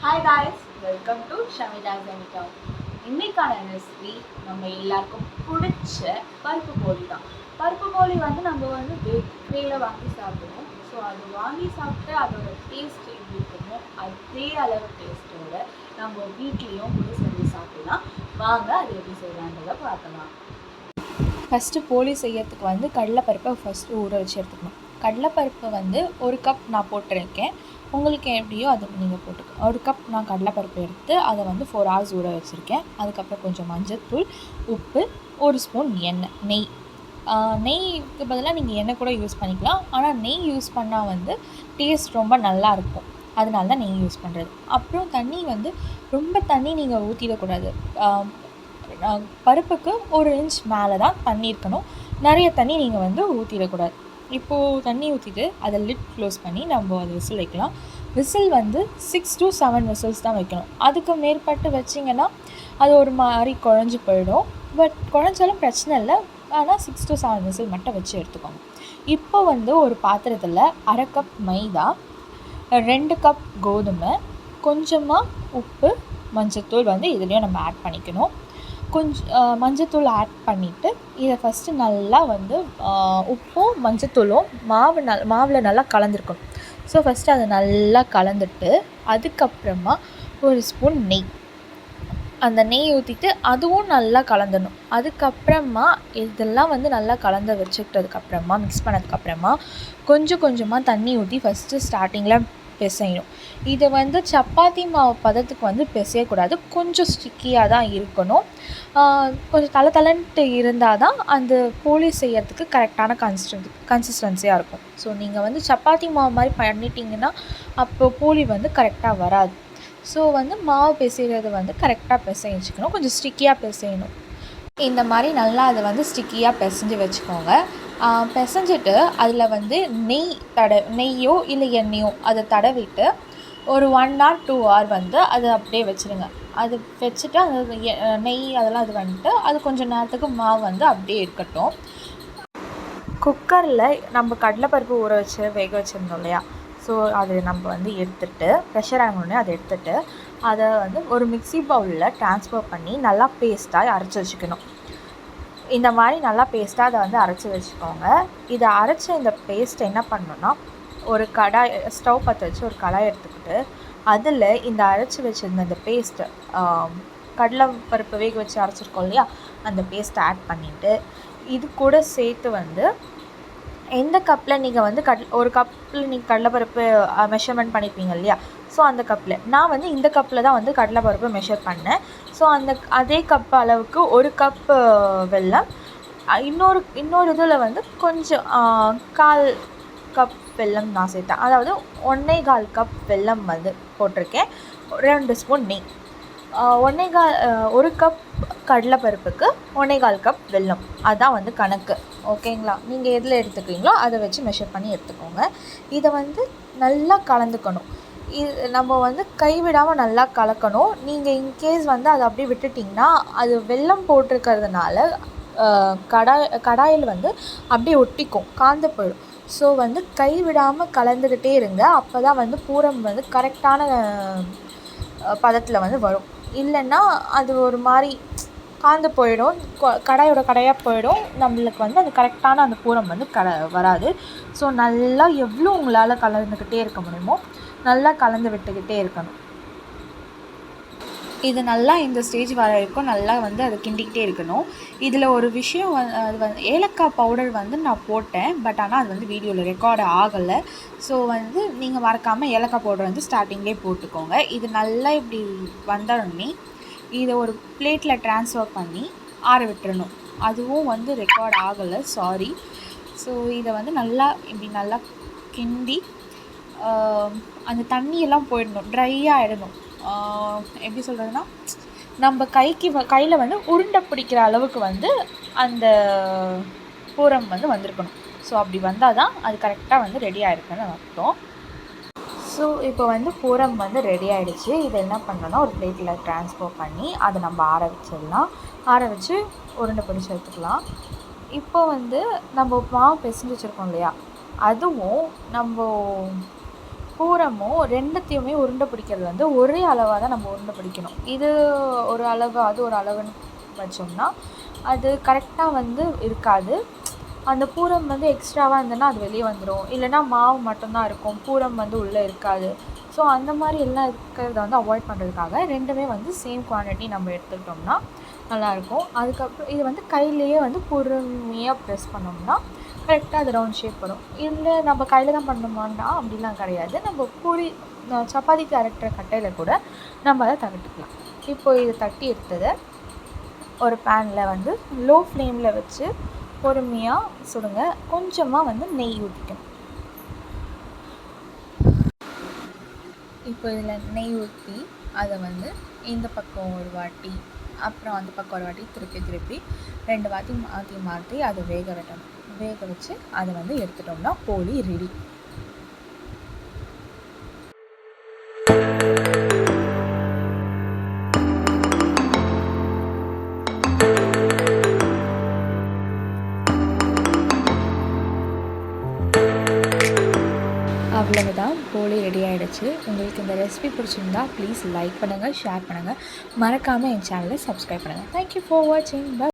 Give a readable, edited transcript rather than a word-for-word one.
Hi guys, welcome to Shamita Jenika. இன்னைக்கான recipe நம்ம எல்லாருக்கும் பிடிச்ச பருப்பு போலி தான். பருப்பு போலி நம்ம பேக்கரியில் வாங்கி சாப்பிடுவோம். ஸோ அது வாங்கி சாப்பிட்டு அதோட டேஸ்ட் எப்படி இருக்குமோ அதே அளவு டேஸ்ட்டோட நம்ம வீட்லேயும் கூட செஞ்சு சாப்பிடலாம். வாங்க அது எப்படி செய்யலான்றதை பார்க்கலாம். ஃபஸ்ட்டு போலி செய்யறதுக்கு கடலைப்பருப்பை ஃபஸ்ட்டு ஊற வச்சு எடுத்துக்கணும். கடலைப்பருப்பு ஒரு கப் நான் போட்டிருக்கேன். உங்களுக்கு எப்படியோ அது நீங்கள் போட்டுக்க. ஒரு கப் நான் கடலைப்பருப்பு எடுத்து அதை 4 hours ஊற வச்சுருக்கேன். அதுக்கப்புறம் கொஞ்சம் மஞ்சள்தூள், உப்பு, 1 ஸ்பூன் நெய். நெய்க்கு பதிலாக நீங்கள் எண்ணெய் கூட யூஸ் பண்ணிக்கலாம். ஆனால் நெய் யூஸ் பண்ணால் டேஸ்ட் ரொம்ப நல்லாயிருக்கும். அதனால தான் நெய் யூஸ் பண்ணுறது. அப்புறம் தண்ணி ரொம்ப தண்ணி நீங்கள் ஊற்றிடக்கூடாது. பருப்புக்கு 1 inch மேலே தான் தண்ணி இருக்கணும். நிறைய தண்ணி நீங்கள் ஊற்றிடக்கூடாது. இப்போது தண்ணி ஊற்றிட்டு அதை லிட் க்ளோஸ் பண்ணி நம்ம அது விசில் வைக்கலாம். விசில் 6 to 7 விசில்ஸ் தான் வைக்கணும். அதுக்கு மேற்பட்டு வச்சிங்கன்னா அது ஒரு மாதிரி குழஞ்சி போயிடும். பட் குழஞ்சாலும் பிரச்சனை இல்லை. ஆனால் 6 to 7 விசில் மட்டும் வச்சு எடுத்துக்கோங்க. இப்போ ஒரு பாத்திரத்தில் 1/2 கப் மைதா, 2 கப் கோதுமை, கொஞ்சமாக உப்பு, மஞ்சத்தூள் இதுலேயும் நம்ம ஆட் பண்ணிக்கணும். கொஞ்சம் மஞ்சத்தூள் ஆட் பண்ணிவிட்டு இதை ஃபஸ்ட்டு நல்லா உப்பும் மஞ்சத்தூளும் மாவில் நல்லா கலந்துருக்கணும். ஸோ ஃபஸ்ட்டு அதை நல்லா கலந்துட்டு அதுக்கப்புறமா 1 ஸ்பூன் நெய், அந்த நெய் ஊற்றிட்டு அதுவும் நல்லா கலந்துடணும். அதுக்கப்புறமா இதெல்லாம் நல்லா கலந்து வச்சுக்கிட்டதுக்கப்புறமா மிக்ஸ் பண்ணதுக்கப்புறமா கொஞ்சம் கொஞ்சமாக தண்ணி ஊற்றி ஃபஸ்ட்டு ஸ்டார்டிங்கில் பிசையணும். இதை சப்பாத்தி மாவு பதத்துக்கு பிசையக்கூடாது. கொஞ்சம் ஸ்டிக்கியாக தான் இருக்கணும். கொஞ்சம் தளன்ட்டு இருந்தால் தான் அந்த போலி செய்யறதுக்கு கரெக்டான கன்சிஸ்டன்சியாக இருக்கும். ஸோ நீங்கள் சப்பாத்தி மாவு மாதிரி பண்ணிட்டீங்கன்னா அப்போ போலி கரெக்டாக வராது. ஸோ மாவு பிசைகிறது கரெக்டாக பிசைஞ்சிக்கணும். கொஞ்சம் ஸ்டிக்கியாக பிசையணும். இந்த மாதிரி நல்லா அதை ஸ்டிக்கியாக பிசைஞ்சு வச்சுக்கோங்க. பிசைஞ்சிட்டு அதில் நெய்யோ இல்லை எண்ணெயோ அதை தடவிட்டு ஒரு 1 or 2 hour அதை அப்படியே வச்சுருங்க. அது வச்சுட்டு அந்த நெய் அதெல்லாம் அது கொஞ்சம் நேரத்துக்கு மாவு அப்படியே இருக்கட்டும். குக்கரில் நம்ம கடலைப்பருப்பு ஊற வச்சு வேக வச்சுருந்தோம் இல்லையா? ஸோ அது நம்ம எடுத்துகிட்டு ப்ரெஷர் ஆகணுன்னே அதை எடுத்துகிட்டு அதை ஒரு மிக்ஸி பவுலில் ட்ரான்ஸ்ஃபர் பண்ணி நல்லா பேஸ்ட்டாக அரைச்சி வச்சுக்கணும். இந்த மாதிரி நல்லா பேஸ்ட்டாக அதை அரைச்சி வச்சுக்கோங்க. இதை அரைச்ச இந்த பேஸ்ட் என்ன பண்ணணுன்னா, ஒரு கடாய் ஸ்டவ் பற்ற வச்சு ஒரு கடாய் எடுத்துக்கிட்டு அதில் இந்த அரைச்சி வச்சுருந்த இந்த பேஸ்ட்டு கடலை பருப்பு வேக வச்சு அரைச்சிருக்கோம் இல்லையா, அந்த பேஸ்ட்டை ஆட் பண்ணிவிட்டு இது கூட சேர்த்து எந்த கப்பில் நீங்கள் ஒரு கப்பில் நீங்கள் கடலைப்பருப்பு மெஷர்மெண்ட் பண்ணியிருப்பீங்க இல்லையா? ஸோ அந்த கப்பில் நான் இந்த கப்பில் தான் கடலைப்பருப்பு மெஷர் பண்ணேன். ஸோ அதே கப் அளவுக்கு 1 கப்பு வெல்லம், இன்னொரு இதில் கொஞ்சம் 1/4 கப் வெல்லம் நான் சேர்த்தேன். அதாவது 1/4 கப் வெல்லம் போட்டிருக்கேன். 2 ஸ்பூன் நெய். 1 கப் கடலைப்பருப்புக்கு 1/4 கப் வெல்லம், அதுதான் கணக்கு. ஓகேங்களா? நீங்கள் எதில் எடுத்துக்கிறீங்களோ அதை வச்சு மெஷர் பண்ணி எடுத்துக்கோங்க. இதை நல்லா கலந்துக்கணும். இது நம்ம கைவிடாமல் நல்லா கலக்கணும். நீங்கள் இன்கேஸ் அதை அப்படியே விட்டுட்டிங்கன்னா அது வெல்லம் போட்டிருக்கிறதுனால கடாயில் அப்படியே ஒட்டிக்கும், காந்து போயிடும். ஸோ கைவிடாமல் கலந்துக்கிட்டே இருங்க. அப்போ தான் பூரம் கரெக்டான பதத்தில் வரும். இல்லைன்னா அது ஒரு மாதிரி காந்து போயிடும், கடாயோட கடையாக போயிடும். நம்மளுக்கு அது கரெக்டான அந்த பூரம் வராது. ஸோ நல்லா எவ்வளோ உங்களால் கலந்துக்கிட்டே இருக்க முடியுமோ நல்லா கலந்து விட்டுக்கிட்டே இருக்கணும். இது நல்லா இந்த ஸ்டேஜ் வர வரைக்கும் நல்லா அதை கிண்டிக்கிட்டே இருக்கணும். இதில் ஒரு விஷயம் அது ஏலக்காய் பவுடர் நான் போட்டேன். பட் ஆனால் அது வீடியோவில் ரெக்கார்டு ஆகலை. ஸோ நீங்கள் மறக்காமல் ஏலக்காய் பவுடர் ஸ்டார்டிங்லேயே போட்டுக்கோங்க. இது நல்லா இப்படி வந்தோடனே இதை ஒரு பிளேட்டில் ட்ரான்ஸ்ஃபர் பண்ணி ஆற விட்டுறணும். அதுவும் ரெக்கார்ட் ஆகலை, சாரி. ஸோ இதை நல்லா இப்படி நல்லா கிண்டி அந்த தண்ணியெல்லாம் போயிடணும், ட்ரையாக ஆகிடணும். எப்படி சொல்கிறதுனா, நம்ம கையில் உருண்டை பிடிக்கிற அளவுக்கு அந்த பூரம் வந்திருக்கணும். ஸோ அப்படி வந்தால் தான் அது கரெக்டாக ரெடி ஆகிருக்குன்னு அர்த்தம். ஸோ இப்போ பூரம் ரெடி ஆகிடுச்சு. இதை என்ன பண்ணோன்னா ஒரு பிளேட்டில் ட்ரான்ஸ்ஃபர் பண்ணி அதை நம்ம ஆற வச்சிடலாம். ஆற வச்சு உருண்டை பிடிச்சி எடுத்துக்கலாம். இப்போ நம்ம மாவு பிசைஞ்சு வச்சுருக்கோம் இல்லையா, அதுவும் நம்ம பூரமும் ரெண்டுத்தையுமே உருண்டை பிடிக்கிறது வந்து ஒரே அளவாக தான் நம்ம உருண்டை பிடிக்கணும். இது ஒரு அளவு அது ஒரு அளவுன்னு வச்சோம்னா அது கரெக்டாக வந்து இருக்காது. அந்த பூரம் வந்து எக்ஸ்ட்ராவாக இருந்ததுன்னா அது வெளியே வந்துடும், இல்லைனா மாவு மட்டும்தான் இருக்கும், பூரம் வந்து உள்ளே இருக்காது. ஸோ அந்த மாதிரி எல்லாம் இருக்கிறத வந்து அவாய்ட் பண்ணுறதுக்காக ரெண்டுமே வந்து சேம் குவான்டிட்டி நம்ம எடுத்துக்கிட்டோம்னா நல்லாயிருக்கும். அதுக்கப்புறம் இது வந்து கையிலேயே வந்து பொறுமையாக ப்ரெஸ் பண்ணோம்னா கரெக்டாக அது ரவுண்ட் ஷேப் வரும். இல்லை நம்ம கையில் தான் பண்ணணுமான்னா அப்படிலாம் கிடையாது. நம்ம பூரி சப்பாத்திக்கு அரைக்கிற கட்டையில் கூட நம்ம அதை தட்டிக்கலாம். இப்போது இது தட்டி எடுத்ததை ஒரு பேனில் வந்து லோ ஃப்ளேமில் வச்சு பொறுமையாக சுடுங்க. கொஞ்சமாக வந்து நெய் ஊற்றிக்கணும். இப்போ இதில் நெய் ஊற்றி அதை வந்து இந்த பக்கம் ஒரு வாட்டி அப்புறம் அந்த பக்கம் ஒரு வாட்டி திருப்பி 2 வாட்டி மாற்றி அதை வேக விடணும். வேக வச்சு அதை வந்து எடுத்துட்டோம்னா போலி ரெடி. அவ்வளவுதான், போலி ரெடி ஆகிடுச்சு. உங்களுக்கு இந்த ரெசிபி பிடிச்சிருந்தா ப்ளீஸ் லைக் பண்ணுங்கள், ஷேர் பண்ணுங்கள், மறக்காமல் என் சேனலை சப்ஸ்கிரைப் பண்ணுங்கள். தேங்க்யூ ஃபார் வாட்சிங்.